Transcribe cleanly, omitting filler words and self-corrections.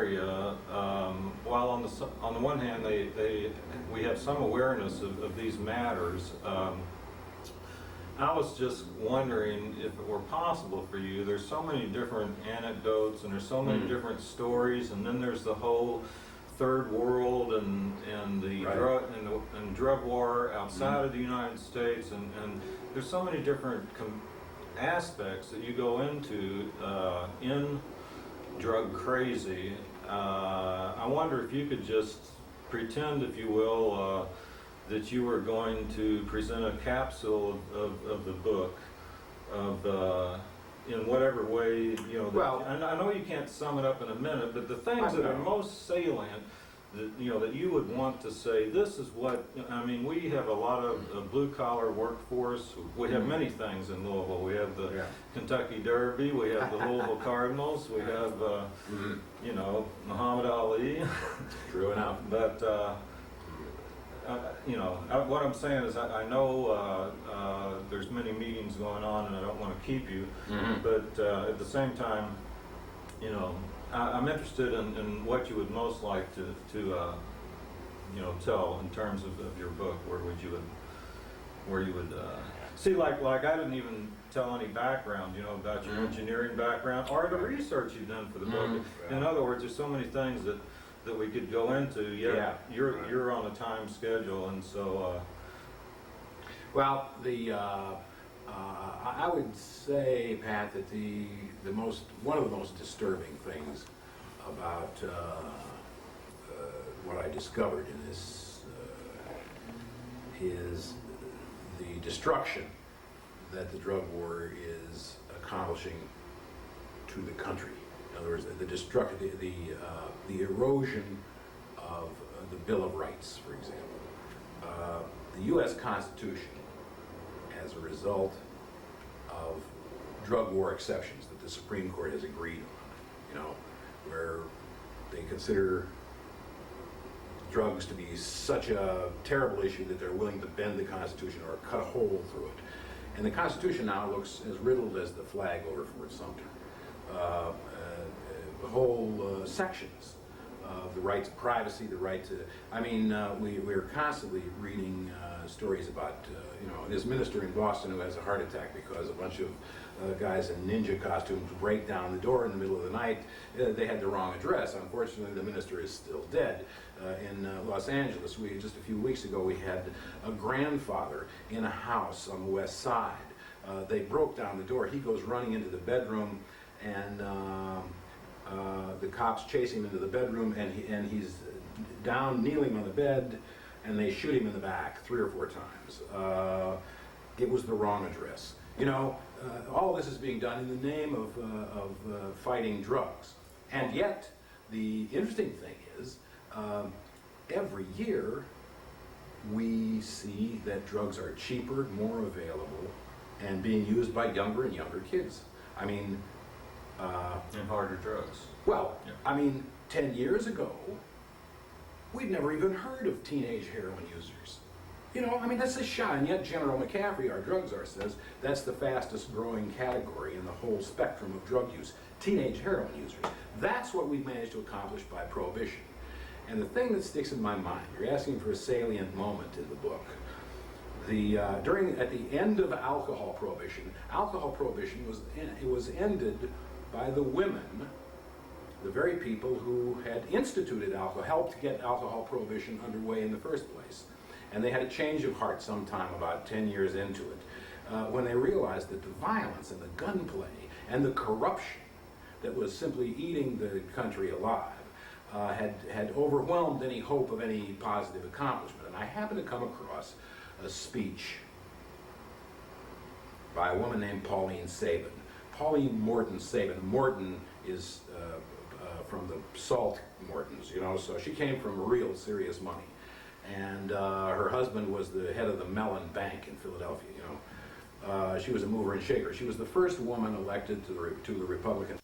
area, while on the one hand we have some awareness of these matters, I was just wondering if it were possible for you. There's so many different anecdotes and there's so many different stories, and then there's the whole third world and the drug war outside of the United States, and there's so many different aspects that you go into in Drug Crazy. I wonder if you could just pretend, if you will, that you were going to present a capsule of the book, in whatever way, you know. Well, and I know you can't sum it up in a minute, but the things that are most salient, that that you would want to say, this is what, I mean, we have a lot of blue-collar workforce. We have many things in Louisville. We have the Kentucky Derby, we have the Louisville Cardinals, we have, Muhammad Ali. True enough. But, what I'm saying is I know there's many meetings going on and I don't want to keep you, but at the same time, I'm interested in what you would most like to tell in terms of your book. Where you would see, like I didn't even tell any background, about your engineering background or the research you've done for the book. In other words, there's so many things that we could go into. You're on a time schedule, and so. Well, I would say, Pat, that one of the most disturbing things about what I discovered in this is the destruction that the drug war is accomplishing to the country. In other words, the erosion of the Bill of Rights, for example. The U.S. Constitution, as a result of drug war exceptions that the Supreme Court has agreed on, where they consider drugs to be such a terrible issue that they're willing to bend the Constitution or cut a hole through it. And the Constitution now looks as riddled as the flag over Fort Sumter. Whole sections of the right to privacy, the right to, we're constantly reading stories about, this minister in Boston who has a heart attack because a bunch of guys in ninja costumes break down the door in the middle of the night. They had the wrong address. Unfortunately, the minister is still dead. In Los Angeles, just a few weeks ago, we had a grandfather in a house on the west side. They broke down the door. He goes running into the bedroom, and the cops chase him into the bedroom, and he's down, kneeling on the bed, and they shoot him in the back 3 or 4 times. It was the wrong address. All this is being done in the name of fighting drugs. And yet, the interesting thing is, every year, we see that drugs are cheaper, more available, and being used by younger and younger kids. And harder drugs. Well, 10 years ago, we'd never even heard of teenage heroin users. That's a shot, and yet General McCaffrey, our drug czar, says that's the fastest growing category in the whole spectrum of drug use, teenage heroin users. That's what we've managed to accomplish by prohibition. And the thing that sticks in my mind, you're asking for a salient moment in the book. At the end of alcohol prohibition was ended by the women, the very people who had instituted alcohol, helped get alcohol prohibition underway in the first place. And they had a change of heart sometime about 10 years into it, when they realized that the violence and the gunplay and the corruption that was simply eating the country alive had overwhelmed any hope of any positive accomplishment. And I happened to come across a speech by a woman named Pauline Sabin. Pauline Morton Sabin. Morton is from the Salt Mortons, so she came from real serious money. And her husband was the head of the Mellon Bank in Philadelphia, She was a mover and shaker. She was the first woman elected to the Republican